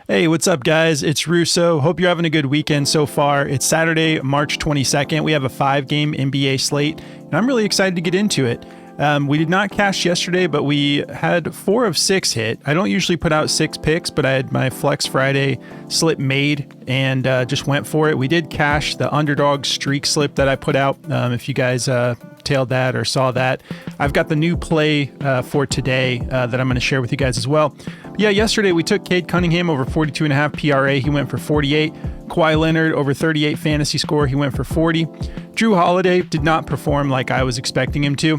Hey, what's up, guys? It's JRUSSO. Hope you're having a good weekend so far. It's Saturday, March 22nd. We have a 5-game NBA slate, and I'm really excited to get into it. We did not cash yesterday, but we had 4 of 6 hit. I don't usually put out 6 picks, but I had my Flex Friday slip made and just went for it. We did cash the Underdog streak slip that I put out. If you guys tailed that or saw that, I've got the new play for today that I'm going to share with you guys as well. Yeah, yesterday we took Cade Cunningham over 42.5 PRA. He went for 48. Kawhi Leonard over 38 fantasy score. He went for 40. Drew Holiday did not perform like I was expecting him to.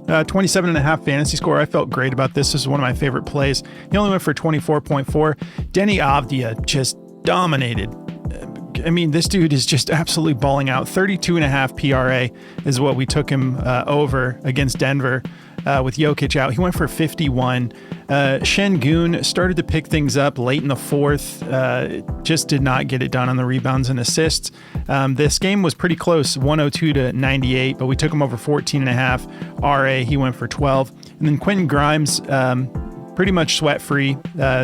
27.5 fantasy score. I felt great about this. This is one of my favorite plays. He only went for 24.4. Denny Avdia just dominated. I mean, this dude is just absolutely balling out. 32.5 PRA is what we took him over against Denver with Jokic out. He went for 51. Şengün started to pick things up late in the fourth. Just did not get it done on the rebounds and assists. This game was pretty close, 102 to 98, but we took him over 14.5 RA. He went for 12. And then Quentin Grimes, pretty much sweat-free.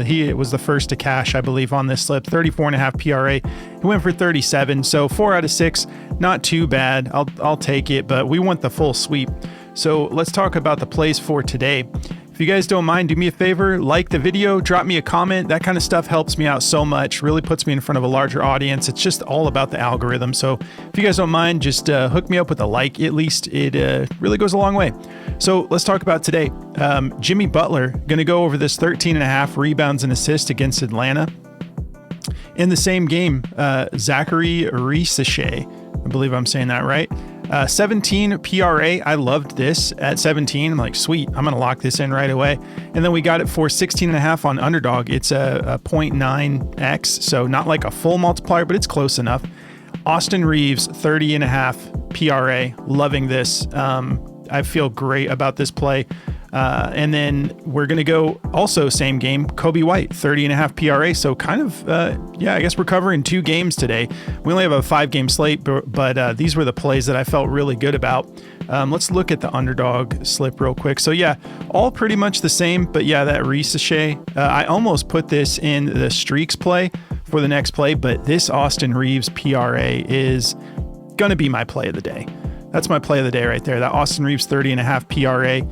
He was the first to cash, I believe, on this slip. 34.5 PRA. He went for 37. So 4 out of 6, not too bad. I'll take it, but we want the full sweep. So let's talk about the plays for today. If you guys don't mind, do me a favor, like the video, drop me a comment. That kind of stuff helps me out so much, really puts me in front of a larger audience. It's just all about the algorithm. So if you guys don't mind, just hook me up with a like, at least. It really goes a long way. So let's talk about today. Jimmy Butler, going to go over this 13.5 rebounds and assists against Atlanta. In the same game, Zaccharie Risacher, I believe I'm saying that right. 17 PRA. I loved this at 17. I'm like, sweet, I'm going to lock this in right away. And then we got it for 16.5 on Underdog. It's a 0.9x, so not like a full multiplier, but it's close enough. Austin Reaves, 30.5 PRA. Loving this. I feel great about this play. And then we're going to go also same game, Coby White, 30.5 PRA. So kind of, I guess we're covering 2 games today. We only have a 5-game slate, but these were the plays that I felt really good about. Let's look at the Underdog slip real quick. So yeah, all pretty much the same, but yeah, that Risacher, I almost put this in the streaks play for the next play, but this Austin Reaves PRA is going to be my play of the day. That's my play of the day right there. That Austin Reaves 30.5 PRA.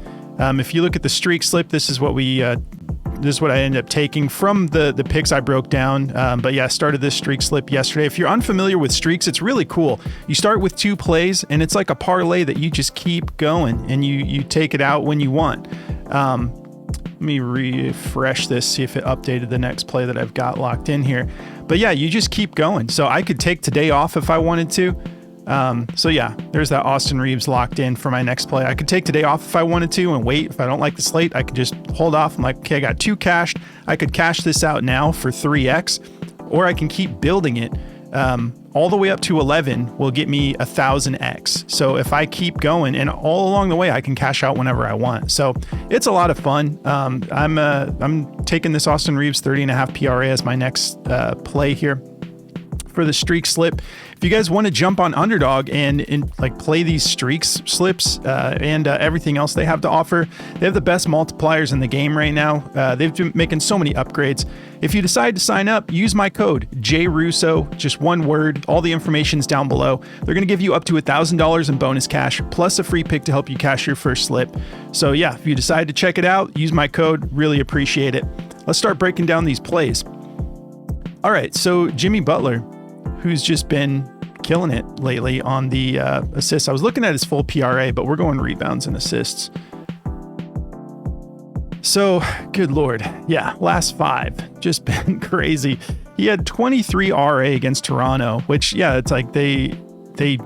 If you look at the streak slip, this is what I ended up taking from the picks I broke down. But yeah, I started this streak slip yesterday. If you're unfamiliar with streaks, it's really cool. You start with 2 plays and it's like a parlay that you just keep going and you take it out when you want. Let me refresh this, see if it updated the next play that I've got locked in here. But yeah, you just keep going. So I could take today off if I wanted to. So yeah, there's that Austin Reaves locked in for my next play. I could take today off if I wanted to and wait. If I don't like the slate, I could just hold off. I'm like, okay, I got 2 cashed. I could cash this out now for 3x, or I can keep building it. All the way up to 11 will get me 1,000x. So if I keep going and all along the way, I can cash out whenever I want. So it's a lot of fun. I'm taking this Austin Reaves 30.5 PRA as my next play here for the streak slip. If you guys want to jump on Underdog and like play these streaks slips and everything else they have to offer, they have the best multipliers in the game right now. They've been making so many upgrades. If you decide to sign up, use my code JRUSSO, just one word. All the information's down below. They're going to give you up to $1,000 in bonus cash plus a free pick to help you cash your first slip. So yeah, if you decide to check it out, use my code. Really appreciate it. Let's start breaking down these plays. All right, so Jimmy Butler, who's just been killing it lately on the assists. I was looking at his full PRA, but we're going rebounds and assists. So, good Lord. Yeah, last 5, just been crazy. He had 23 RA against Toronto, which, yeah, it's like they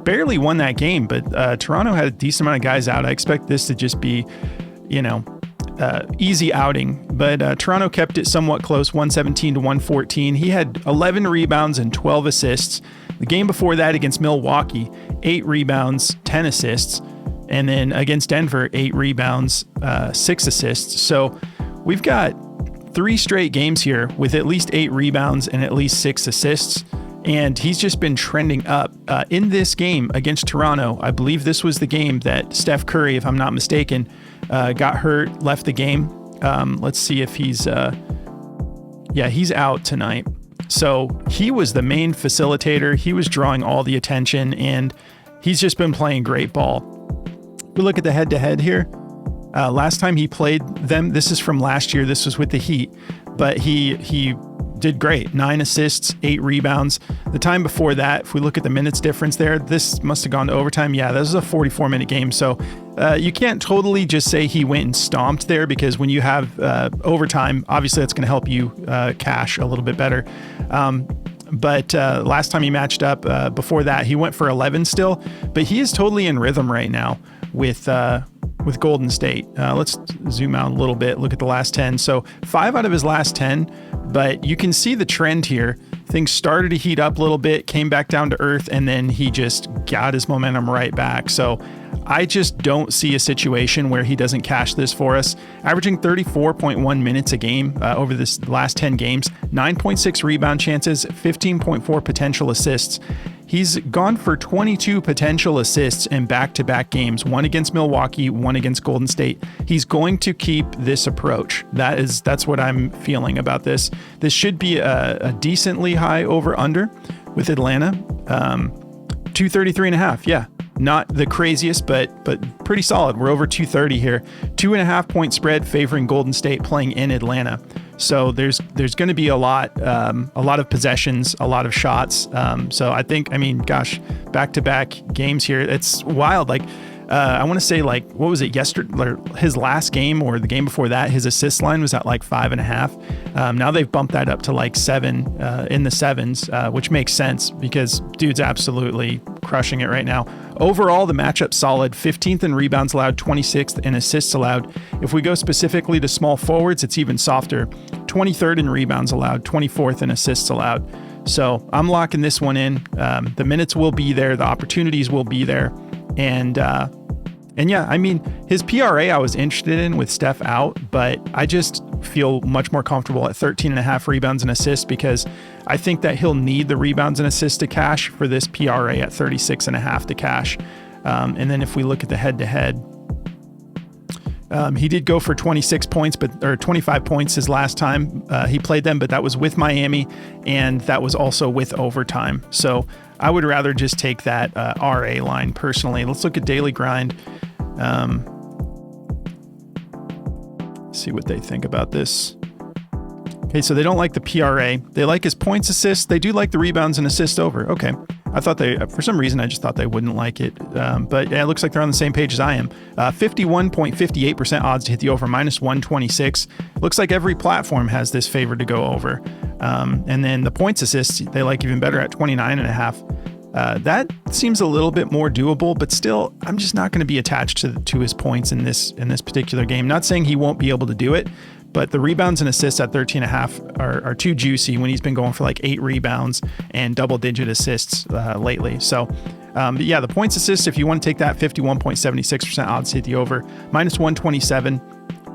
barely won that game, but Toronto had a decent amount of guys out. I expect this to just be, easy outing, but Toronto kept it somewhat close, 117 to 114. He had 11 rebounds and 12 assists. The game before that against Milwaukee, 8 rebounds, 10 assists. And then against Denver, 8 rebounds, 6 assists. So we've got 3 straight games here with at least 8 rebounds and at least 6 assists. And he's just been trending up. In this game against Toronto, I believe this was the game that Steph Curry, if I'm not mistaken, got hurt, left the game. Let's see if he's Yeah, he's out tonight. So he was the main facilitator. He was drawing all the attention, and he's just been playing great ball. We look at the head-to-head here. Last time he played them, this is from last year. This was with the Heat, but he did great. 9 assists, 8 rebounds. The time before that, if we look at the minutes difference there, this must have gone to overtime. Yeah, this was a 44-minute game. So you can't totally just say he went and stomped there, because when you have overtime, obviously that's going to help you cash a little bit better. But last time he matched up, before that, he went for 11 still. But he is totally in rhythm right now with Golden State. Let's zoom out a little bit, look at the last 10. So 5 out of his last 10, but you can see the trend here. Things started to heat up a little bit, came back down to earth, and then he just got his momentum right back. So I just don't see a situation where he doesn't cash this for us. Averaging 34.1 minutes a game over this last 10 games, 9.6 rebound chances, 15.4 potential assists. He's gone for 22 potential assists in back-to-back games, one against Milwaukee, one against Golden State. He's going to keep this approach. That's what I'm feeling about this. This should be a decently high over-under with Atlanta. 233.5, yeah. Not the craziest, but pretty solid. We're over 230 here. 2.5 point spread favoring Golden State playing in Atlanta. So there's going to be a lot of possessions, a lot of shots. So I think, gosh, back-to-back games here. It's wild. Like, I want to say, like, what was it, yesterday, his last game or the game before that, his assist line was at like 5.5. Now they've bumped that up to like 7, in the 7s, which makes sense because dude's absolutely crushing it right now. Overall, the matchup's solid. 15th in rebounds allowed, 26th in assists allowed. If we go specifically to small forwards, it's even softer. 23rd in rebounds allowed, 24th in assists allowed. So I'm locking this one in. The minutes will be there. The opportunities will be there. And yeah, his PRA I was interested in with Steph out, but I just feel much more comfortable at 13.5 rebounds and assists because I think that he'll need the rebounds and assists to cash for this PRA at 36.5 to cash. And then if we look at the head-to-head, he did go for 26 points, or 25 points his last time he played them, but that was with Miami, and that was also with overtime. So I would rather just take that RA line personally. Let's look at daily grind. See what they think about this. Okay, so they don't like the PRA. They like his points assists. They do like the rebounds and assists over. Okay. I thought for some reason, I just thought they wouldn't like it. But yeah, it looks like they're on the same page as I am. 51.58% odds to hit the over, minus 126. Looks like every platform has this favored to go over. And then the points assists, they like even better at 29.5. That seems a little bit more doable, but still, I'm just not going to be attached to his points in this particular game. Not saying he won't be able to do it, but the rebounds and assists at 13.5 are too juicy when he's been going for like 8 rebounds and double-digit assists lately. So, yeah, the points assists, if you want to take that, 51.76% odds to hit the over, minus 127.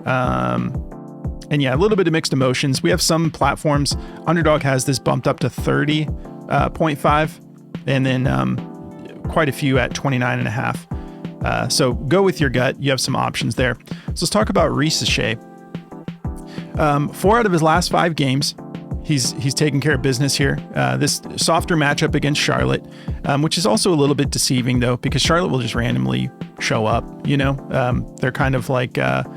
And yeah, a little bit of mixed emotions. We have some platforms. Underdog has this bumped up to 30.5. And then quite a few at 29.5. So go with your gut. You have some options there. So let's talk about Risacher. 4 out of his last 5 games, he's taking care of business here. This softer matchup against Charlotte, which is also a little bit deceiving though, because Charlotte will just randomly show up. They're kind of like, not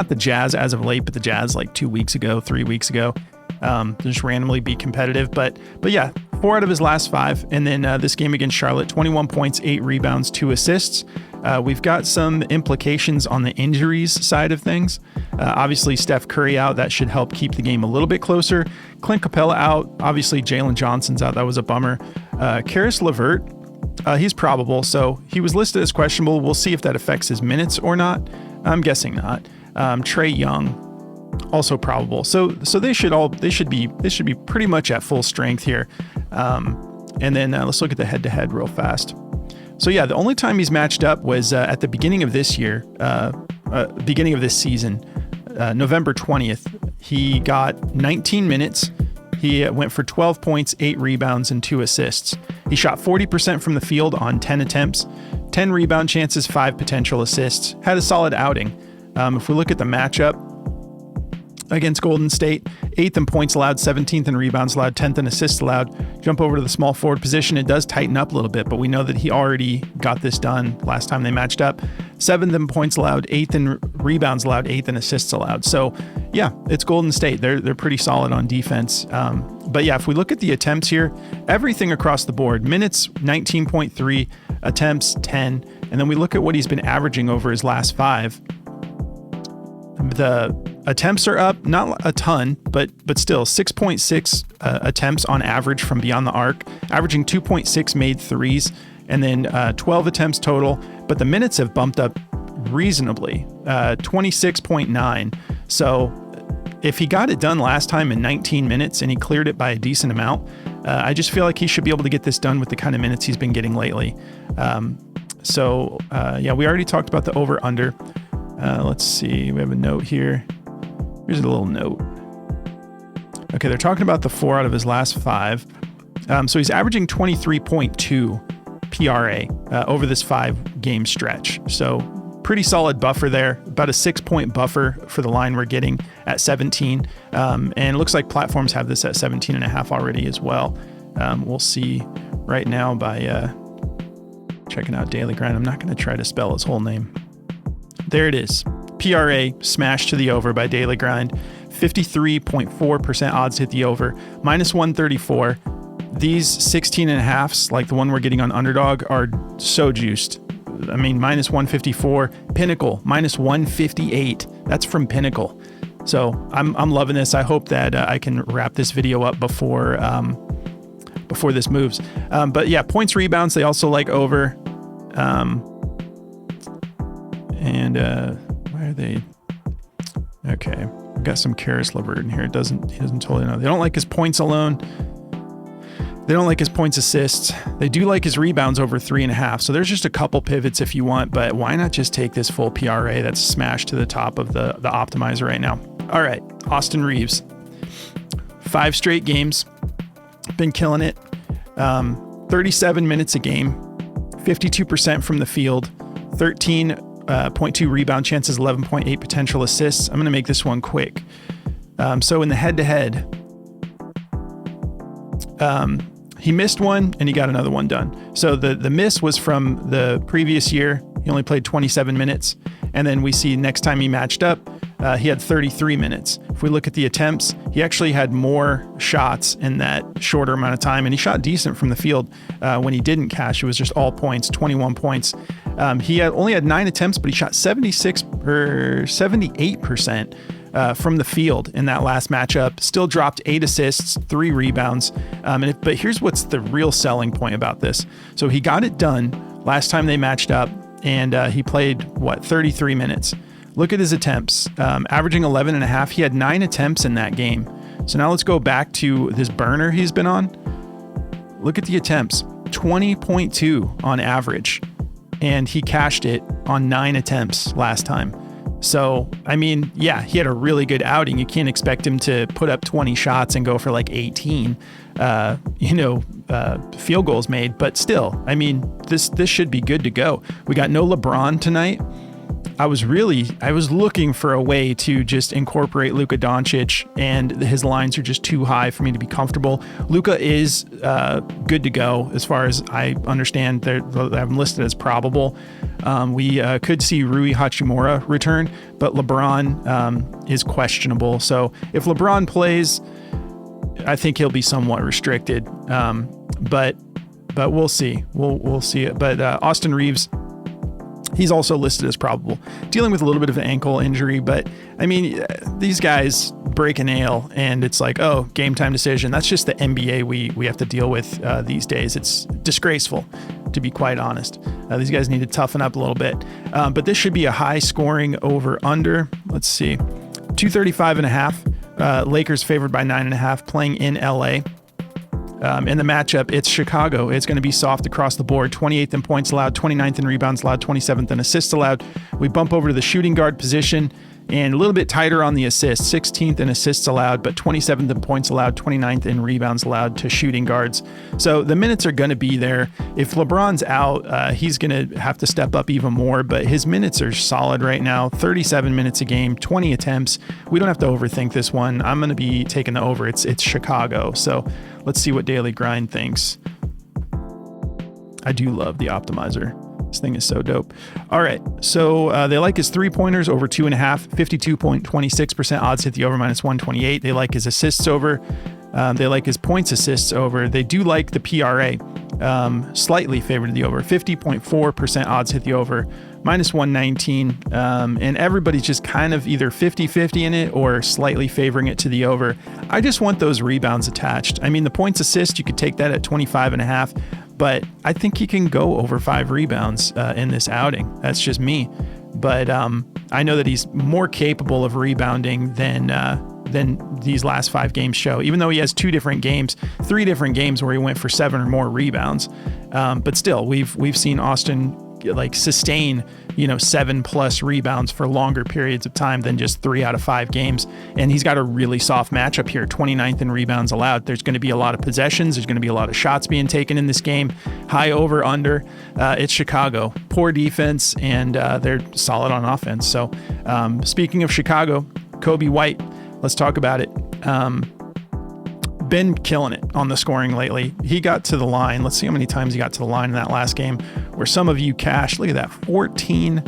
the Jazz as of late, but the Jazz like 2 weeks ago, 3 weeks ago. Just randomly be competitive, but yeah, 4 out of his last 5. And then this game against Charlotte, 21 points, 8 rebounds, 2 assists. We've got some implications on the injuries side of things. Obviously, Steph Curry out. That should help keep the game a little bit closer. Clint Capella out. Obviously, Jalen Johnson's out. That was a bummer. Karis LeVert, he's probable. So he was listed as questionable. We'll see if that affects his minutes or not. I'm guessing not. Trae Young, also probable. So they should be pretty much at full strength here. And then let's look at the head-to-head real fast. So yeah, the only time he's matched up was at the beginning of this year, beginning of this season, November 20th. He got 19 minutes. He went for 12 points, 8 rebounds, and 2 assists. He shot 40% from the field on 10 attempts, 10 rebound chances, 5 potential assists. Had a solid outing. If we look at the matchup, against Golden State, 8th in points allowed, 17th in rebounds allowed, 10th in assists allowed. Jump over to the small forward position. It does tighten up a little bit, but we know that he already got this done last time they matched up. 7th in points allowed, 8th in rebounds allowed, 8th in assists allowed. So yeah, it's Golden State. They're pretty solid on defense. But yeah, if we look at the attempts here, everything across the board, minutes 19.3, attempts 10, and then we look at what he's been averaging over his last 5. The attempts are up, not a ton, but still 6.6 attempts on average from beyond the arc, averaging 2.6 made threes, and then 12 attempts total. But the minutes have bumped up reasonably, 26.9. So if he got it done last time in 19 minutes and he cleared it by a decent amount, I just feel like he should be able to get this done with the kind of minutes he's been getting lately. Yeah, we already talked about the over-under. Let's see, we have a note here. Here's a little note. Okay, they're talking about the 4 out of his last 5. So he's averaging 23.2 PRA over this 5-game stretch. So pretty solid buffer there, about a 6-point buffer for the line we're getting at 17. And it looks like platforms have this at 17.5 already as well. We'll see right now by checking out Daily Grind. I'm not going to try to spell his whole name. There it is. PRA smashed to the over by Daily Grind. 53.4% odds to hit the over. Minus 134. These 16.5s, like the one we're getting on Underdog, are so juiced. I mean, minus 154. Pinnacle, minus 158. That's from Pinnacle. So I'm loving this. I hope that I can wrap this video up before this moves. But yeah, points, rebounds, they also like over. Why are they? Okay, we've got some Karis LeVert in here. He doesn't totally know. They don't like his points alone. They don't like his points assists. They do like his rebounds over 3.5. So there's just a couple pivots if you want, but why not just take this full PRA that's smashed to the top of the optimizer right now? All right, Austin Reaves. 5 straight games. Been killing it. 37 minutes a game. 52% from the field. 13.2 rebound chances, 11.8 potential assists. I'm going to make this one quick. So in the head-to-head, he missed one and he got another one done. So the miss was from the previous year. He only played 27 minutes. And then we see next time he matched up, he had 33 minutes. If we look at the attempts, he actually had more shots in that shorter amount of time, and he shot decent from the field. When he didn't cash, it was just all points, 21 points. He only had 9 attempts, but he shot 78% from the field in that last matchup. Still dropped 8 assists, 3 rebounds. But here's what's the real selling point about this. So he got it done last time they matched up, and he played 33 minutes. Look at his attempts, averaging 11.5. He had 9 attempts in that game. So now let's go back to this burner he's been on. Look at the attempts, 20.2 on average. And he cashed it on 9 attempts last time. So, I mean, yeah, he had a really good outing. You can't expect him to put up 20 shots and go for like 18, field goals made. But still, I mean, this should be good to go. We got no LeBron tonight. I was looking for a way to just incorporate Luka Doncic, and his lines are just too high for me to be comfortable. Luka is good to go as far as I understand. They have him listed as probable. We could see Rui Hachimura return, but LeBron is questionable. So if LeBron plays, I think he'll be somewhat restricted. But we'll see. We'll see it. But Austin Reaves, he's also listed as probable, dealing with a little bit of an ankle injury. But I mean, these guys break a nail and it's like, oh, game time decision. That's just the NBA we have to deal with these days. It's disgraceful, to be quite honest. These guys need to toughen up a little bit. But this should be a high scoring over under. Let's see, 235.5. Lakers favored by 9.5, playing in LA. In the matchup, it's Chicago. It's going to be soft across the board. 28th in points allowed, 29th in rebounds allowed, 27th in assists allowed. We bump over to the shooting guard position. and a little bit tighter on the assists, 16th in assists allowed, but 27th in points allowed, 29th in rebounds allowed to shooting guards. So the minutes are going to be there. If LeBron's out, he's going to have to step up even more, but his minutes are solid right now. 37 minutes a game, 20 attempts. We don't have to overthink this one. I'm going to be taking the over. It's Chicago. So let's see what Daily Grind thinks. I do love the optimizer. This thing is so dope. All right. So they like his 3-pointers over 2.5, 52.26% odds to hit the over -128. They like his assists over. They like his points assists over. They do like the PRA, slightly favored the over, 50.4% odds hit the over, -119. And everybody's just kind of either 50-50 in it or slightly favoring it to the over. I just want those rebounds attached. I mean, the points assist, you could take that at 25.5. But I think he can go over 5 rebounds in this outing. That's just me. But I know that he's more capable of rebounding than these last 5 games show, even though he has 3 different games where he went for 7 or more rebounds. But still, we've seen Austin like sustain, 7+ rebounds for longer periods of time than just 3 out of 5 games. And he's got a really soft matchup here, 29th in rebounds allowed. There's going to be a lot of possessions. There's going to be a lot of shots being taken in this game. High over under. It's Chicago. Poor defense, and they're solid on offense. So speaking of Chicago, Coby White, let's talk about it. Been killing it on the scoring lately. He got to the line. Let's see how many times he got to the line in that last game where some of you cashed. Look at that, 14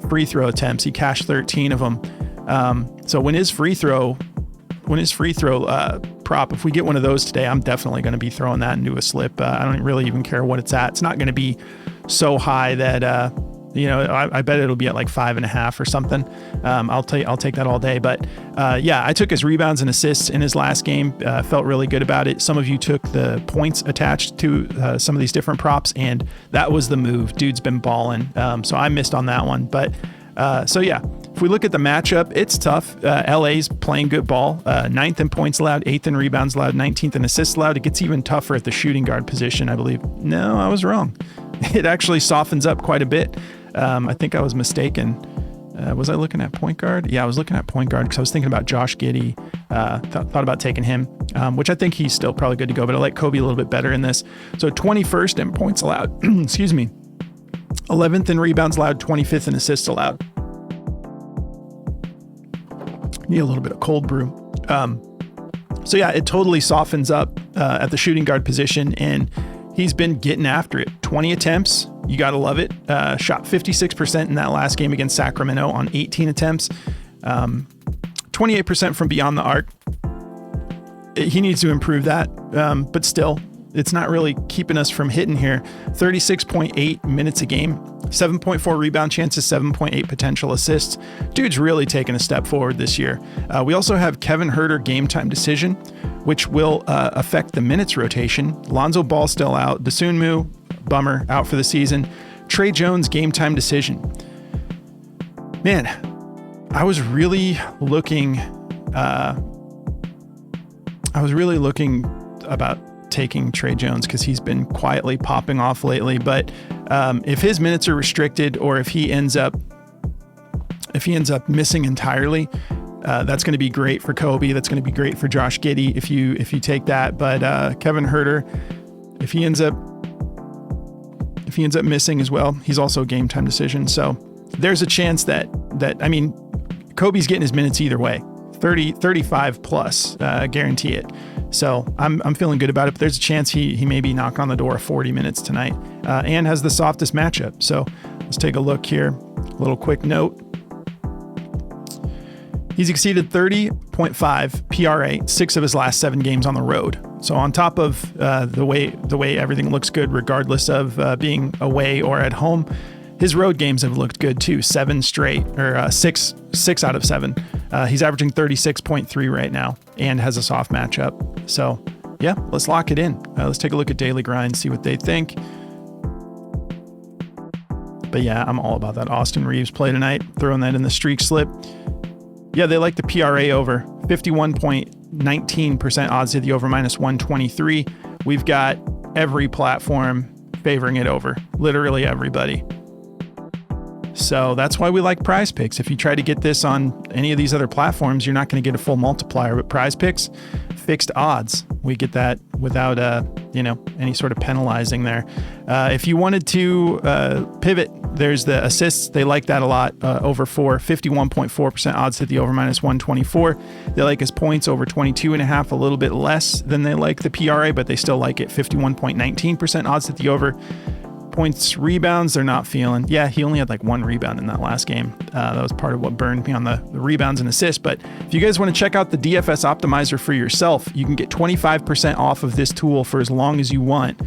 free throw attempts. He cashed 13 of them. So when his free throw prop, if we get one of those today, I'm definitely going to be throwing that into a slip. I don't really even care what it's at. It's not going to be so high that, I bet it'll be at like 5.5 or something. I'll take that all day. But I took his rebounds and assists in his last game. Felt really good about it. Some of you took the points attached to some of these different props, and that was the move. Dude's been balling. So I missed on that one. But if we look at the matchup, it's tough. LA's playing good ball. 9th in points allowed, 8th in rebounds allowed, 19th in assists allowed. It gets even tougher at the shooting guard position, I believe. No, I was wrong. It actually softens up quite a bit. I think I was mistaken. Was I looking at point guard? Yeah, I was looking at point guard because I was thinking about Josh Giddey. Thought about taking him, which I think he's still probably good to go, but I like Coby a little bit better in this. So 21st in points allowed, excuse me, 11th in rebounds allowed, 25th in assists allowed. Need a little bit of cold brew. It totally softens up at the shooting guard position, and he's been getting after it. 20 attempts. You got to love it. Shot 56% in that last game against Sacramento on 18 attempts. 28% from beyond the arc. He needs to improve that. But still, it's not really keeping us from hitting here. 36.8 minutes a game, 7.4 rebound chances, 7.8 potential assists. Dude's really taken a step forward this year. We also have Kevin Huerter game time decision, which will affect the minutes rotation. Lonzo Ball still out. Dosunmu, bummer, out for the season. Trey Jones game time decision. Man, I was really looking about taking Trey Jones because he's been quietly popping off lately. But if his minutes are restricted, or if he ends up missing entirely, that's going to be great for Coby. That's going to be great for Josh Giddey if you take that. But Kevin Huerter, if he ends up missing as well, he's also a game time decision. So there's a chance that Coby's getting his minutes either way, 30, 35 plus, guarantee it. So I'm feeling good about it, but there's a chance he may be knocking on the door of 40 minutes tonight, and has the softest matchup. So let's take a look here. A little quick note. He's exceeded 30.5 PRA 6 of his last 7 games on the road. So on top of the way everything looks good, regardless of being away or at home, his road games have looked good too. 7 straight, or 6 out of 7. He's averaging 36.3 right now and has a soft matchup. So yeah, let's lock it in. Let's take a look at Daily Grind, see what they think. But yeah, I'm all about that Austin Reaves play tonight. Throwing that in the streak slip. Yeah, they like the PRA over. 51.19% odds to the over -123. We've got every platform favoring it over. Literally everybody. So that's why we like Prizepicks. If you try to get this on any of these other platforms, you're not going to get a full multiplier. But Prizepicks, fixed odds. We get that without any sort of penalizing there. If you wanted to pivot, there's the assists. They like that a lot. Over 4, 51.4% odds hit the over -124. They like his points over 22.5, a little bit less than they like the PRA, but they still like it. 51.19% odds hit the over. Points, rebounds, they're not feeling. Yeah, he only had like 1 rebound in that last game. That was part of what burned me on the rebounds and assists. But if you guys want to check out the DFS optimizer for yourself, you can get 25% off of this tool for as long as you want,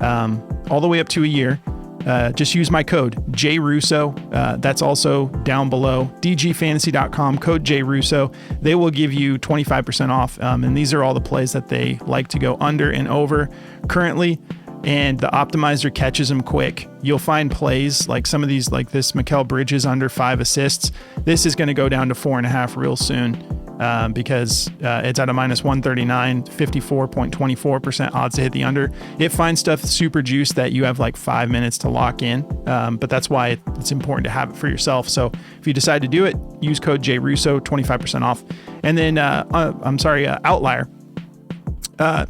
all the way up to a year. Just use my code JRUSSO. That's also down below, dgfantasy.com, code JRUSSO. They will give you 25% off. And these are all the plays that they like to go under and over currently. And the optimizer catches them quick. You'll find plays like some of these, like this Mikal Bridges under 5 assists. This is going to go down to 4.5 real soon because it's at a -139, 54.24% odds to hit the under. It finds stuff super juiced that you have like 5 minutes to lock in, but that's why it's important to have it for yourself. So if you decide to do it, use code JRUSSO, 25% off. And then, Outlier.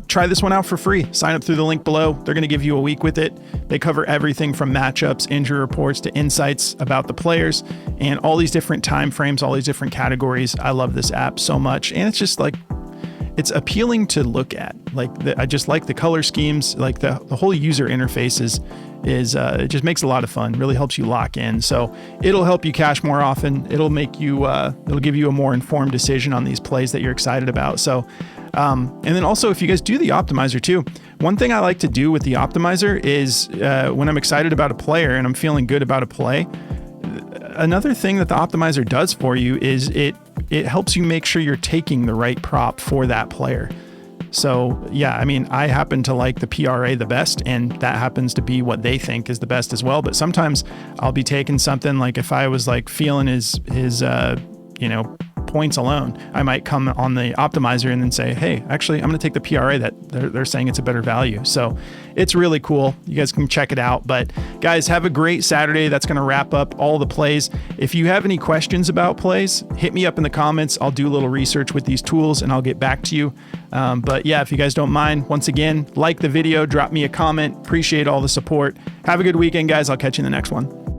Try this one out for free. Sign up through the link below. They're going to give you a week with it. They cover everything from matchups, injury reports, to insights about the players and all these different time frames, all these different categories. I love this app so much. And it's just like, it's appealing to look at. I just like the color schemes, like the whole user interface is it just makes a lot of fun, really helps you lock in. So it'll help you cash more often. It'll make you, it'll give you a more informed decision on these plays that you're excited about. So, and then also if you guys do the optimizer too, one thing I like to do with the optimizer is when I'm excited about a player and I'm feeling good about a play, another thing that the optimizer does for you is it helps you make sure you're taking the right prop for that player. So yeah, I mean, I happen to like the PRA the best, and that happens to be what they think is the best as well. But sometimes I'll be taking something like if I was like feeling his points alone, I might come on the optimizer and then say, hey, actually, I'm going to take the PRA that they're saying it's a better value. So it's really cool. You guys can check it out. But guys, have a great Saturday. That's going to wrap up all the plays. If you have any questions about plays, hit me up in the comments. I'll do a little research with these tools and I'll get back to you. But yeah, if you guys don't mind, once again, like the video, drop me a comment. Appreciate all the support. Have a good weekend, guys. I'll catch you in the next one.